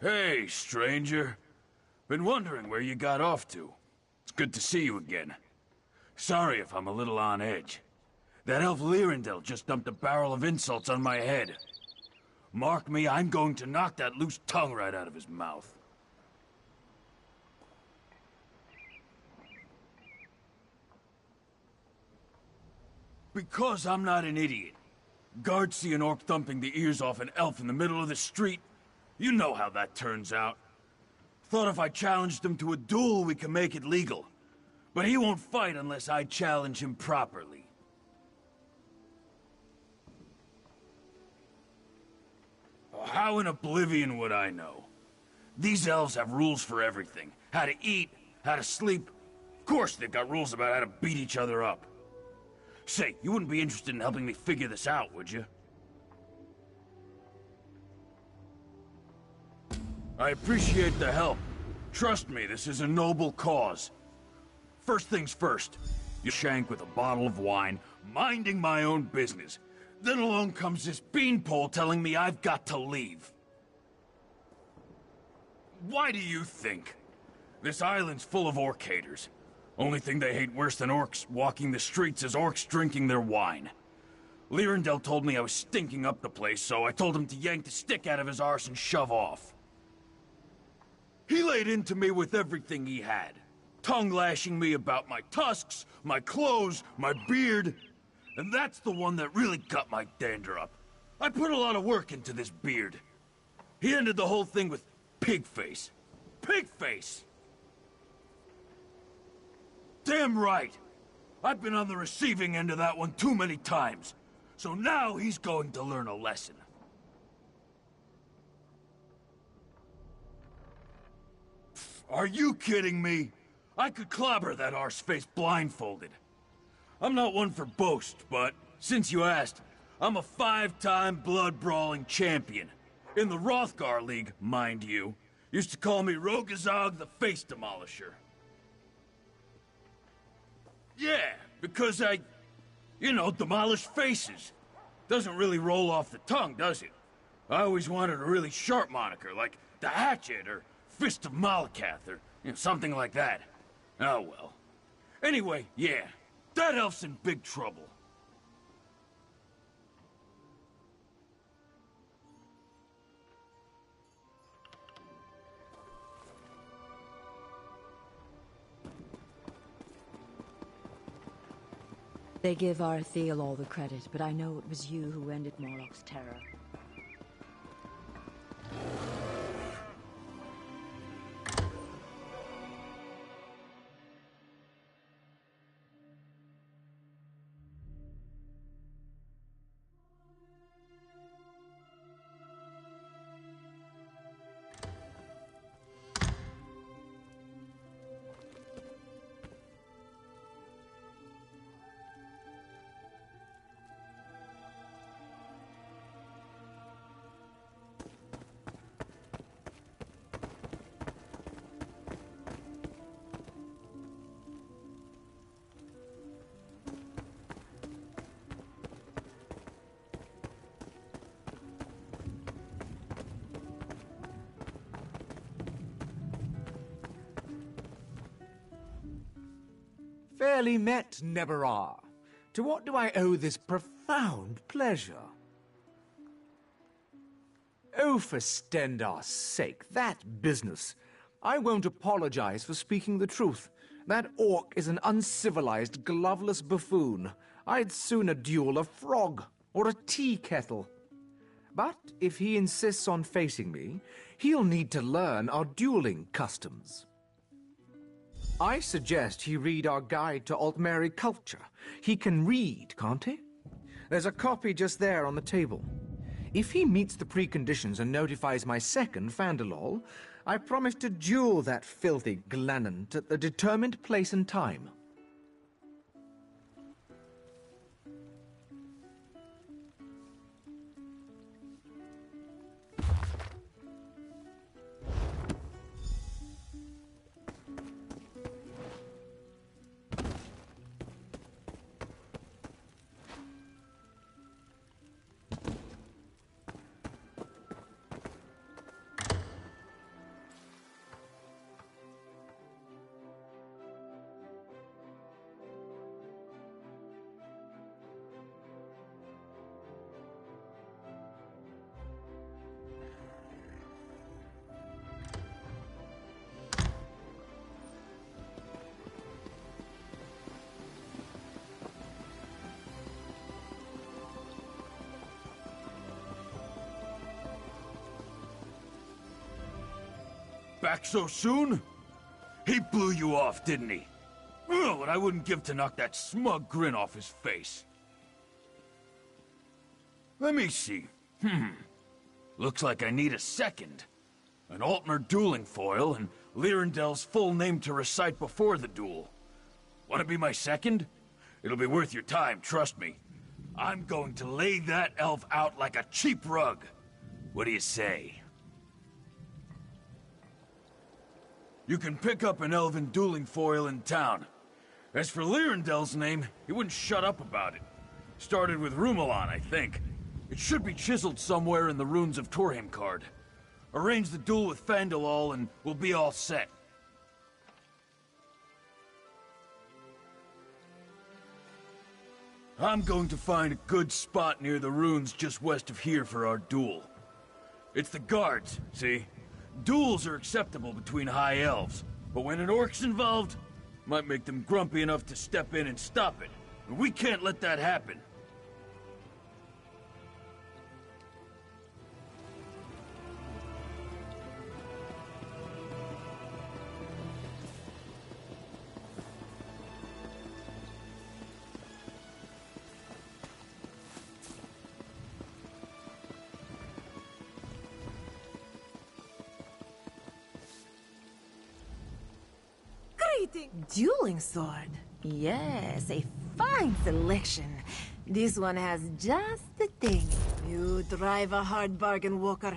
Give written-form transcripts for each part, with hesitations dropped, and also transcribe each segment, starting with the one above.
Hey, stranger. Been wondering where you got off to. It's good to see you again. Sorry if I'm a little on edge. That elf Lyrindel just dumped a barrel of insults on my head. Mark me, I'm going to knock that loose tongue right out of his mouth. Because I'm not an idiot. Guards see an orc thumping the ears off an elf in the middle of the street. You know how that turns out. Thought if I challenged him to a duel, we could make it legal. But he won't fight unless I challenge him properly. How in oblivion would I know? These elves have rules for everything. How to eat, how to sleep. Of course they've got rules about how to beat each other up. Say, you wouldn't be interested in helping me figure this out, would you? I appreciate the help. Trust me, this is a noble cause. First things first, you shank with a bottle of wine, minding my own business. Then along comes this beanpole telling me I've got to leave. Why do you think? This island's full of orc haters. Only thing they hate worse than orcs walking the streets is orcs drinking their wine. Lyrindel told me I was stinking up the place, so I told him to yank the stick out of his arse and shove off. He laid into me with everything he had. Tongue-lashing me about my tusks, my clothes, my beard. And that's the one that really got my dander up. I put a lot of work into this beard. He ended the whole thing with pig face. Pig face! Damn right! I've been on the receiving end of that one too many times. So now he's going to learn a lesson. Are you kidding me? I could clobber that arseface blindfolded. I'm not one for boast, but since you asked, I'm a 5-time blood-brawling champion. In the Rothgar League, mind you. Used to call me Rogazog the Face Demolisher. Yeah, because I, demolish faces. Doesn't really roll off the tongue, does it? I always wanted a really sharp moniker, like the Hatchet or Fist of Malakath, or something like that. Oh well. Anyway, yeah, that elf's in big trouble. They give Arthiel all the credit, but I know it was you who ended Morlock's terror. Fairly met, Neberar. To what do I owe this profound pleasure? Oh, for Stendar's sake, that business. I won't apologize for speaking the truth. That orc is an uncivilized, gloveless buffoon. I'd sooner duel a frog or a tea kettle. But if he insists on facing me, he'll need to learn our dueling customs. I suggest he read our guide to Altmeri culture. He can read, can't he? There's a copy just there on the table. If he meets the preconditions and notifies my second Fandalol, I promise to duel that filthy Glennon at the determined place and time. Back so soon? He blew you off, didn't he? Oh, what I wouldn't give to knock that smug grin off his face. Let me see. Looks like I need a second. An Altmer dueling foil and Lyrandel's full name to recite before the duel. Want to be my second? It'll be worth your time, trust me. I'm going to lay that elf out like a cheap rug. What do you say? You can pick up an elven dueling foil in town. As for Lyrandel's name, he wouldn't shut up about it. Started with Rumelon, I think. It should be chiseled somewhere in the runes of Torheimcard. Arrange the duel with Fandalal and we'll be all set. I'm going to find a good spot near the runes just west of here for our duel. It's the guards, see? Duels are acceptable between high elves, but when an orc's involved, might make them grumpy enough to step in and stop it. And we can't let that happen. Dueling sword. Yes, a fine selection. This one has just the thing. You drive a hard bargain, Walker.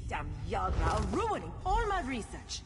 Damn Yagra are ruining all my research.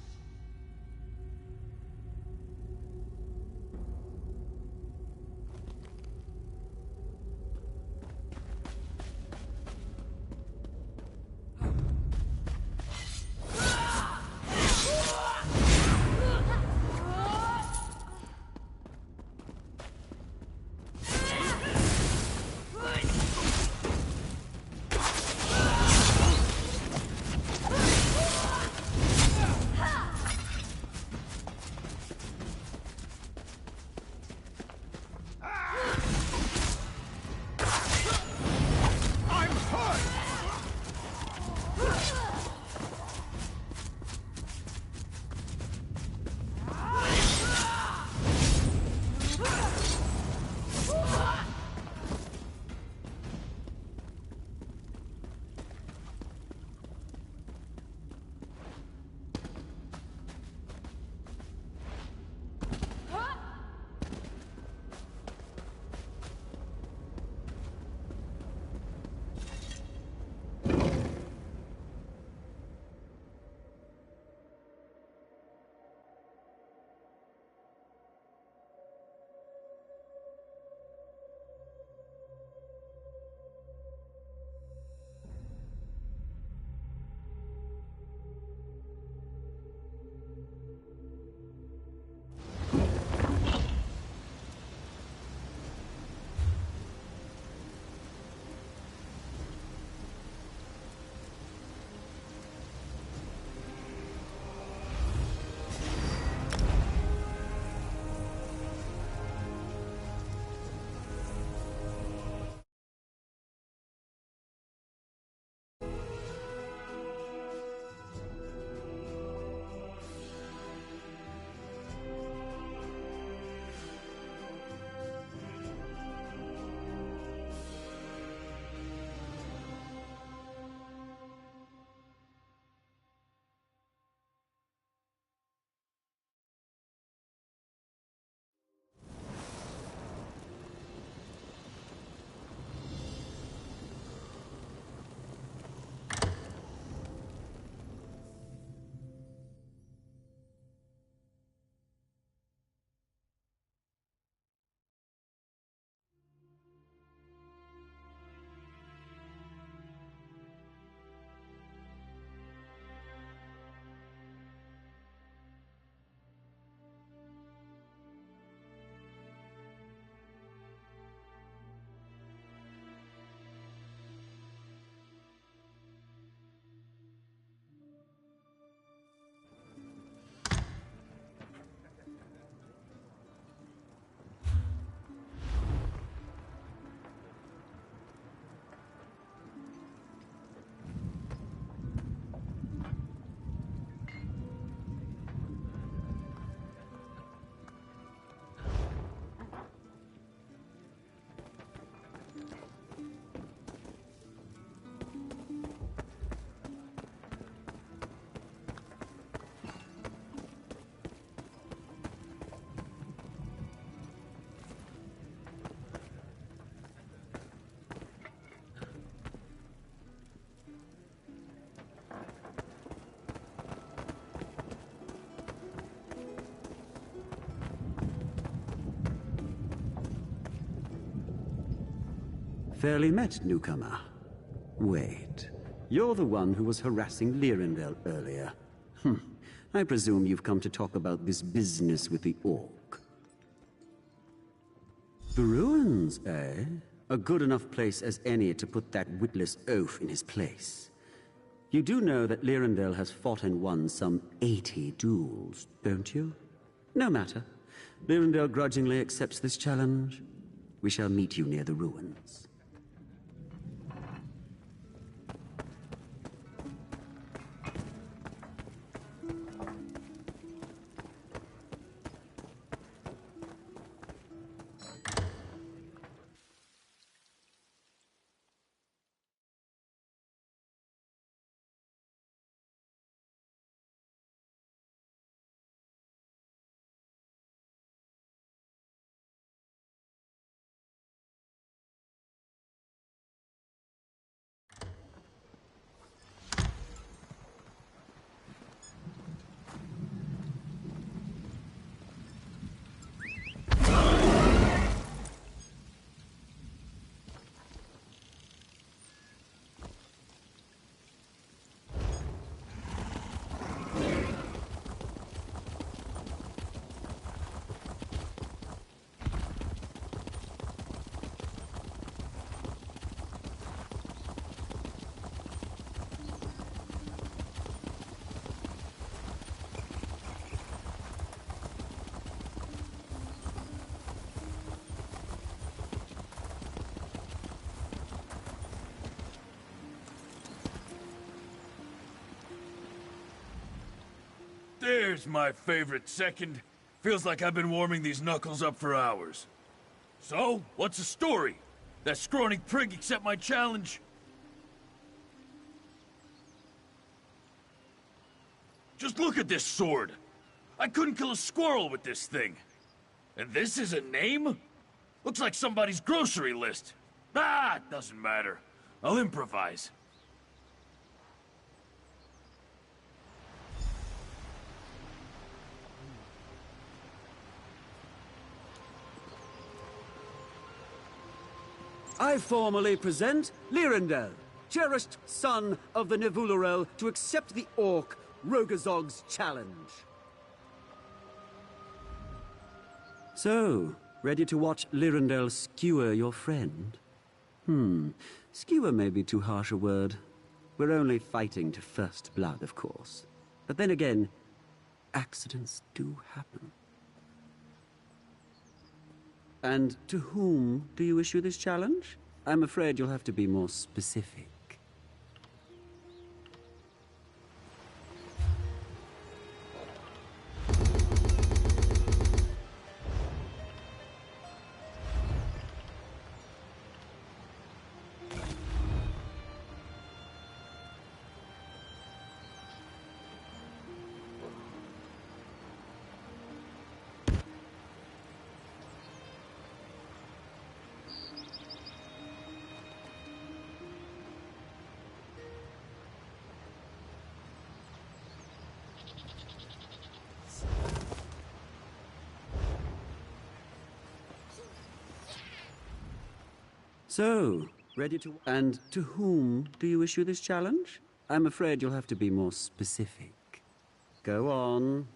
Fairly met, newcomer. Wait, you're the one who was harassing Lyrindel earlier. I presume you've come to talk about this business with the orc. The ruins, eh? A good enough place as any to put that witless oaf in his place. You do know that Lyrindel has fought and won some 80 duels, don't you? No matter. Lyrindel grudgingly accepts this challenge. We shall meet you near the ruins. There's my favorite second. Feels like I've been warming these knuckles up for hours. So, what's the story? That scrawny prig accept my challenge? Just look at this sword. I couldn't kill a squirrel with this thing. And this is a name? Looks like somebody's grocery list. Ah, it doesn't matter. I'll improvise. I formally present Lyrindel, cherished son of the Nevulurel, to accept the orc Rogazog's challenge. So, ready to watch Lyrindel skewer your friend? Skewer may be too harsh a word. We're only fighting to first blood, of course. But then again, accidents do happen. And to whom do you issue this challenge? I'm afraid you'll have to be more specific. So, ready to... And to whom do you issue this challenge? I'm afraid you'll have to be more specific. Go on.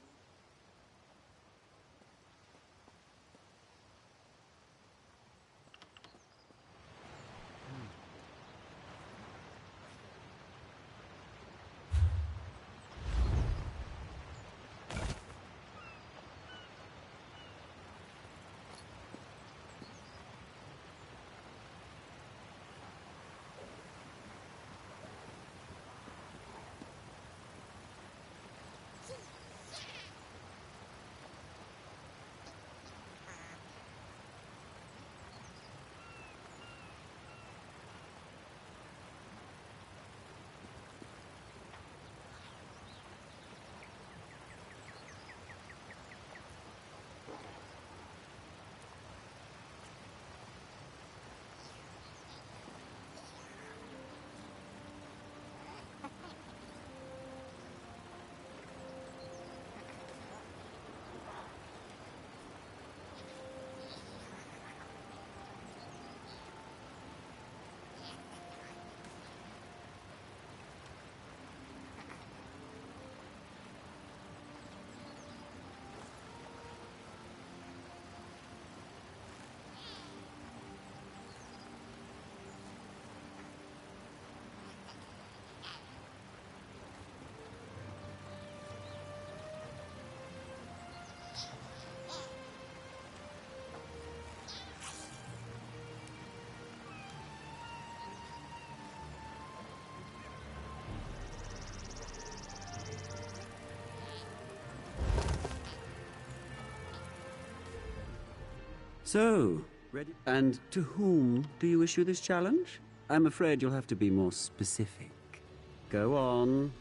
So, ready? And to whom do you issue this challenge? I'm afraid you'll have to be more specific. Go on.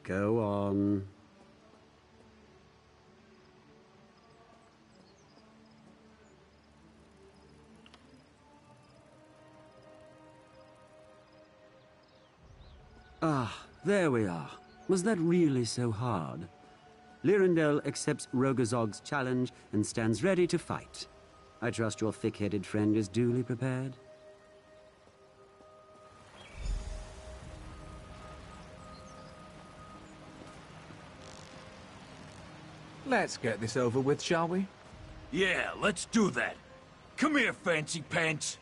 Go on. Ah, there we are. Was that really so hard? Lyrindel accepts Rogazog's challenge and stands ready to fight. I trust your thick-headed friend is duly prepared. Let's get this over with, shall we? Yeah, let's do that. Come here, fancy pants.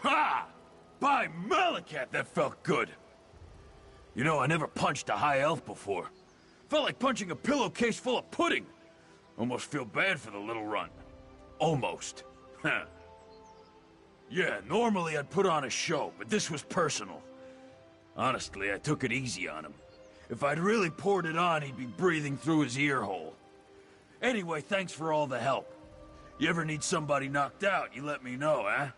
Ha! By Malakat, that felt good! You know, I never punched a high elf before. Felt like punching a pillowcase full of pudding. Almost feel bad for the little runt. Almost. Huh. Yeah, normally I'd put on a show, but this was personal. Honestly, I took it easy on him. If I'd really poured it on, he'd be breathing through his ear hole. Anyway, thanks for all the help. You ever need somebody knocked out, you let me know, eh?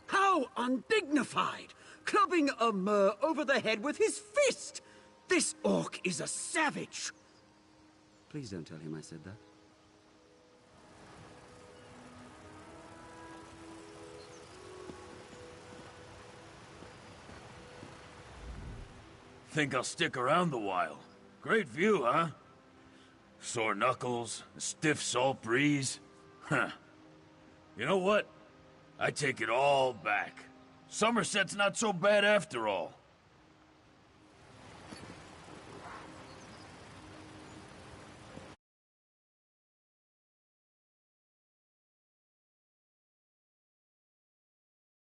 How undignified! Clubbing a mer over the head with his fist! This orc is a savage! Please don't tell him I said that. Think I'll stick around a while. Great view, huh? Sore knuckles, a stiff salt breeze. Huh. You know what? I take it all back. Somerset's not so bad after all.